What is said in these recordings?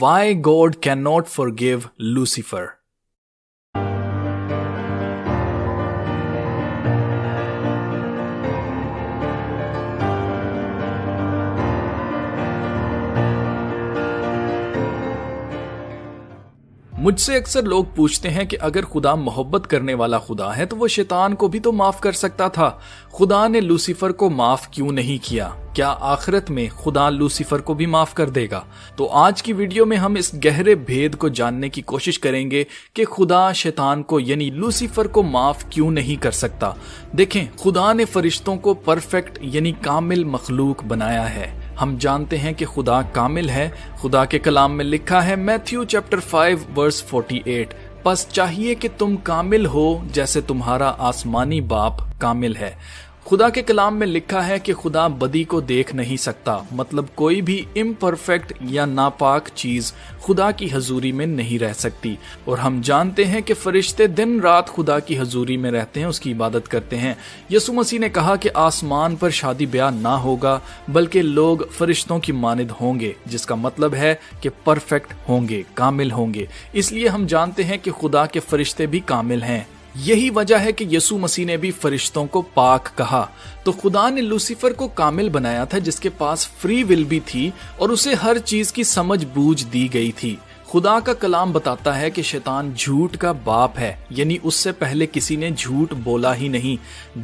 Why God cannot forgive Lucifer. मुझसे अक्सर लोग पूछते हैं कि अगर खुदा मोहब्बत करने वाला खुदा है तो वो शैतान को भी तो माफ कर सकता था। खुदा ने लूसीफर को माफ क्यों नहीं किया? क्या आखिरत में खुदा लूसीफर को भी माफ कर देगा? तो आज की वीडियो में हम इस गहरे भेद को जानने की कोशिश करेंगे कि खुदा शैतान को यानी लूसीफर को माफ क्यों नहीं कर सकता। देखें, खुदा ने फरिश्तों को परफेक्ट यानी कामिल मखलूक बनाया है। हम जानते हैं कि खुदा कामिल है। खुदा के कलाम में लिखा है मैथ्यू चैप्टर 5 वर्स 48, बस चाहिए कि तुम कामिल हो जैसे तुम्हारा आसमानी बाप कामिल है। खुदा के कलाम में लिखा है कि खुदा बदी को देख नहीं सकता, मतलब कोई भी इम्परफेक्ट या नापाक चीज खुदा की हजूरी में नहीं रह सकती। और हम जानते हैं कि फरिश्ते दिन रात खुदा की हजूरी में रहते हैं, उसकी इबादत करते हैं। यसु मसीह ने कहा कि आसमान पर शादी ब्याह ना होगा बल्कि लोग फरिश्तों की मानिद होंगे, जिसका मतलब है कि परफेक्ट होंगे, कामिल होंगे। इसलिए हम जानते हैं कि खुदा के फरिश्ते भी कामिल हैं। यही वजह है कि यसु मसीह ने भी फरिश्तों को पाक कहा। तो खुदा ने लूसीफर को कामिल बनाया था, जिसके पास फ्री विल भी थी और उसे हर चीज की समझ बूझ दी गई थी। खुदा का कलाम बताता है कि शैतान झूठ का बाप है, यानी उससे पहले किसी ने झूठ बोला ही नहीं।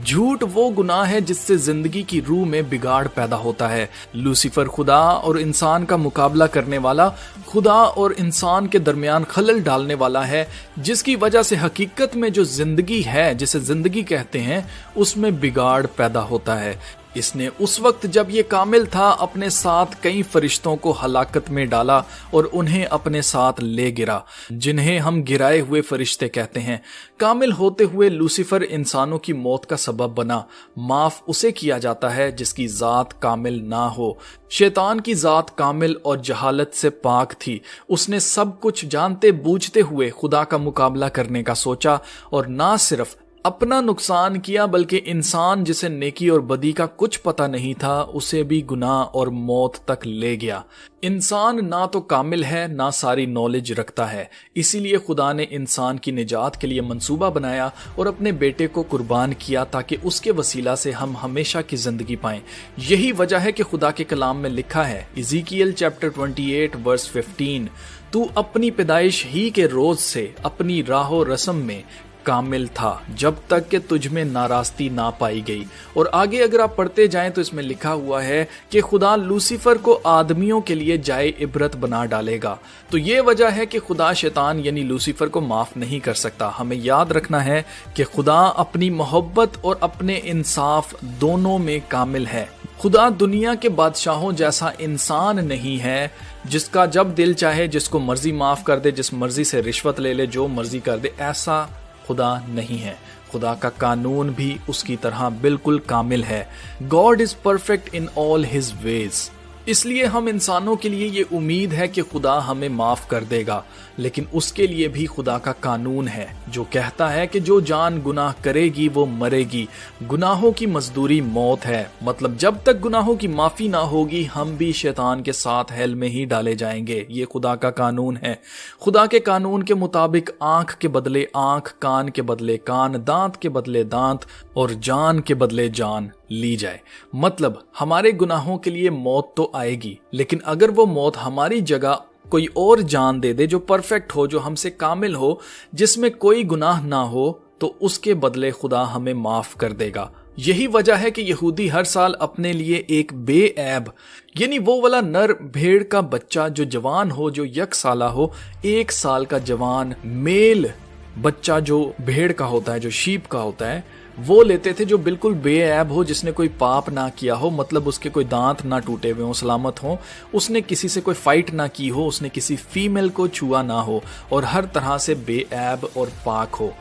झूठ वो गुनाह है जिससे जिंदगी की रूह में बिगाड़ पैदा होता है। लूसीफर खुदा और इंसान का मुकाबला करने वाला, खुदा और इंसान के दरमियान खलल डालने वाला है, जिसकी वजह से हकीकत में जो जिंदगी है, जिसे जिंदगी कहते हैं, उसमें बिगाड़ पैदा होता है। इसने उस वक्त जब ये कामिल था अपने साथ कई फरिश्तों को हलाकत में डाला और उन्हें अपने साथ ले गिरा, जिन्हें हम गिराए हुए फरिश्ते कहते हैं। कामिल होते हुए लूसीफर इंसानों की मौत का सबब बना। माफ उसे किया जाता है जिसकी जात कामिल ना हो। शैतान की जात कामिल और जहालत से पाक थी। उसने सब कुछ जानते बूझते हुए खुदा का मुकाबला करने का सोचा और ना सिर्फ अपना नुकसान किया बल्कि इंसान जिसे नेकी और बदी का कुछ पता नहीं था, उसे भी गुनाह और मौत तक ले गया। इंसान ना तो कामिल है ना सारी नॉलेज रखता है, इसीलिए खुदा ने इंसान की निजात के लिए मंसूबा बनाया और अपने बेटे को कुर्बान किया ताकि उसके वसीला से हम हमेशा की जिंदगी पाएं। यही वजह है कि खुदा के कलाम में लिखा है इज़ीकियल चैप्टर 28 वर्स 15, तू अपनी पैदाइश ही के रोज से अपनी राहो रस्म में कामिल था जब तक कि तुझ में नाराजगी ना पाई गई। और आगे अगर आप पढ़ते जाएं तो इसमें लिखा हुआ है कि खुदा लूसीफर को आदमियों के लिए जाए इबरत बना डालेगा। तो ये वजह है कि खुदा शैतान यानी लूसीफर को माफ नहीं कर सकता। हमें याद रखना है कि खुदा अपनी मोहब्बत और अपने इंसाफ दोनों में कामिल है। खुदा दुनिया के बादशाहों जैसा इंसान नहीं है जिसका जब दिल चाहे जिसको मर्जी माफ कर दे, जिस मर्जी से रिश्वत ले ले, जो मर्जी कर दे। ऐसा खुदा नहीं है। खुदा का कानून भी उसकी तरह बिल्कुल कामिल है। God is perfect in all his veg. इसलिए हम इंसानों के लिए ये उम्मीद है कि खुदा हमें माफ कर देगा, लेकिन उसके लिए भी खुदा का कानून है जो कहता है कि जो जान गुनाह करेगी वो मरेगी। गुनाहों की मजदूरी मौत है, मतलब जब तक गुनाहों की माफी ना होगी हम भी शैतान के साथ हेल में ही डाले जाएंगे। ये खुदा का कानून है। खुदा के कानून के मुताबिक आंख के बदले आंख, कान के बदले कान, दांत के बदले दांत और जान के बदले जान ली जाए। मतलब हमारे गुनाहों के लिए मौत तो आएगी, लेकिन अगर वो मौत हमारी जगह कोई और जान दे दे जो परफेक्ट हो, जो हमसे कामिल हो, जिसमें कोई गुनाह ना हो, तो उसके बदले खुदा हमें माफ कर देगा। यही वजह है कि यहूदी हर साल अपने लिए एक बेऐब यानी वो वाला नर भेड़ का बच्चा जो जवान हो, जो 1 साला हो, 1 साल का जवान मेल बच्चा जो भेड़ का होता है, जो शीप का होता है, वो लेते थे, जो बिल्कुल बेऐब हो, जिसने कोई पाप ना किया हो, मतलब उसके कोई दांत ना टूटे हुए हो, सलामत हो, उसने किसी से कोई फाइट ना की हो, उसने किसी फीमेल को छुआ ना हो और हर तरह से बेऐब और पाक हो।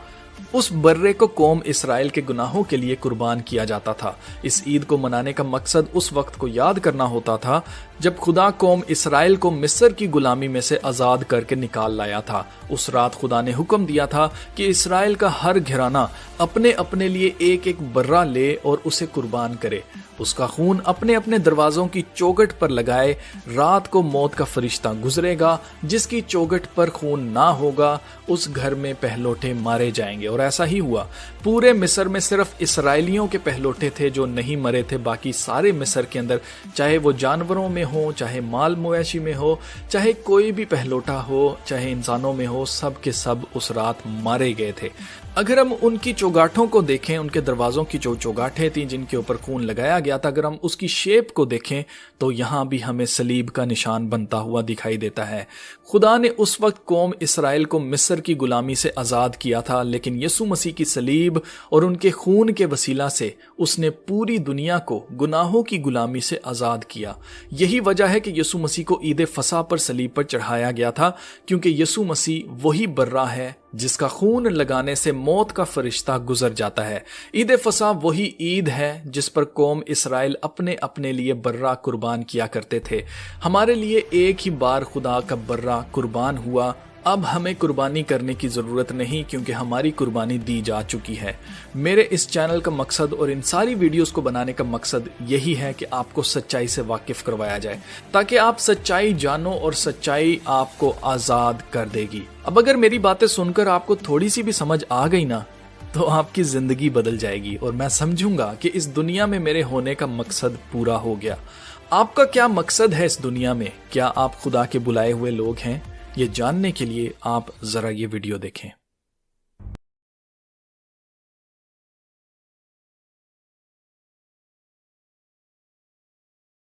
उस बर्रे को कौम इसराइल के गुनाहों के लिए कुर्बान किया जाता था। इस ईद को मनाने का मकसद उस वक्त को याद करना होता था जब खुदा कौम इसराइल को मिस्र की गुलामी में से आजाद करके निकाल लाया था। उस रात खुदा ने हुक्म दिया था कि इसराइल का हर घराना अपने अपने लिए एक एक बर्रा ले और उसे कुर्बान करे। اس کا خون اپنے اپنے دروازوں کی چوگٹ پر لگائے رات کو موت کا فرشتہ گزرے گا، جس کی چوگٹ پر خون نہ ہوگا اس گھر میں پہلوٹے مارے جائیں گے۔ اور ایسا ہی ہوا۔ پورے مصر میں صرف اسرائیلیوں کے پہلوٹے تھے جو نہیں مرے تھے، باقی سارے مصر کے اندر چاہے وہ جانوروں میں ہو، چاہے مال مویشی میں ہو، چاہے کوئی بھی پہلوٹا ہو، چاہے انسانوں میں ہو، سب کے سب اس رات مارے گئے تھے۔ اگر ہم ان کی چوگاٹھوں کو دیکھیں، ان کے دروازوں کی جو چوگاٹھیں تھیں جن کے اوپر خون لگایا گیا تھا، اگر ہم اس کی شیپ کو دیکھیں تو یہاں بھی ہمیں صلیب کا نشان بنتا ہوا دکھائی دیتا ہے۔ خدا نے اس وقت قوم اسرائیل کو مصر کی غلامی سے آزاد کیا تھا، لیکن یسوع مسیح کی صلیب اور ان کے خون کے وسیلہ سے اس نے پوری دنیا کو گناہوں کی غلامی سے آزاد کیا۔ یہی وجہ ہے کہ یسوع مسیح کو عید فصح پر صلیب پر چڑھایا گیا تھا، کیونکہ یسوع مسیح وہی برہ ہے جس کا خون لگانے سے موت کا فرشتہ گزر جاتا ہے۔ عید فصح وہی عید ہے جس پر قوم اسرائیل اپنے اپنے لیے برہ قربان کیا کرتے تھے۔ ہمارے لیے ایک ہی بار خدا کا برہ قربان ہوا، اب ہمیں قربانی کرنے کی ضرورت نہیں، کیونکہ ہماری قربانی دی جا چکی ہے۔ میرے اس چینل کا مقصد اور ان ساری ویڈیوز کو بنانے کا مقصد یہی ہے کہ آپ کو سچائی سے واقف کروایا جائے، تاکہ آپ سچائی جانو اور سچائی آپ کو آزاد کر دے گی۔ اب اگر میری باتیں سن کر آپ کو تھوڑی سی بھی سمجھ آ گئی نا، تو آپ کی زندگی بدل جائے گی اور میں سمجھوں گا کہ اس دنیا میں میرے ہونے کا مقصد پورا ہو گیا۔ آپ کا کیا مقصد ہے اس دنیا میں؟ کیا آپ خدا کے بلائے ہوئے لوگ ہیں؟ یہ جاننے کے لیے آپ ذرا یہ ویڈیو دیکھیں۔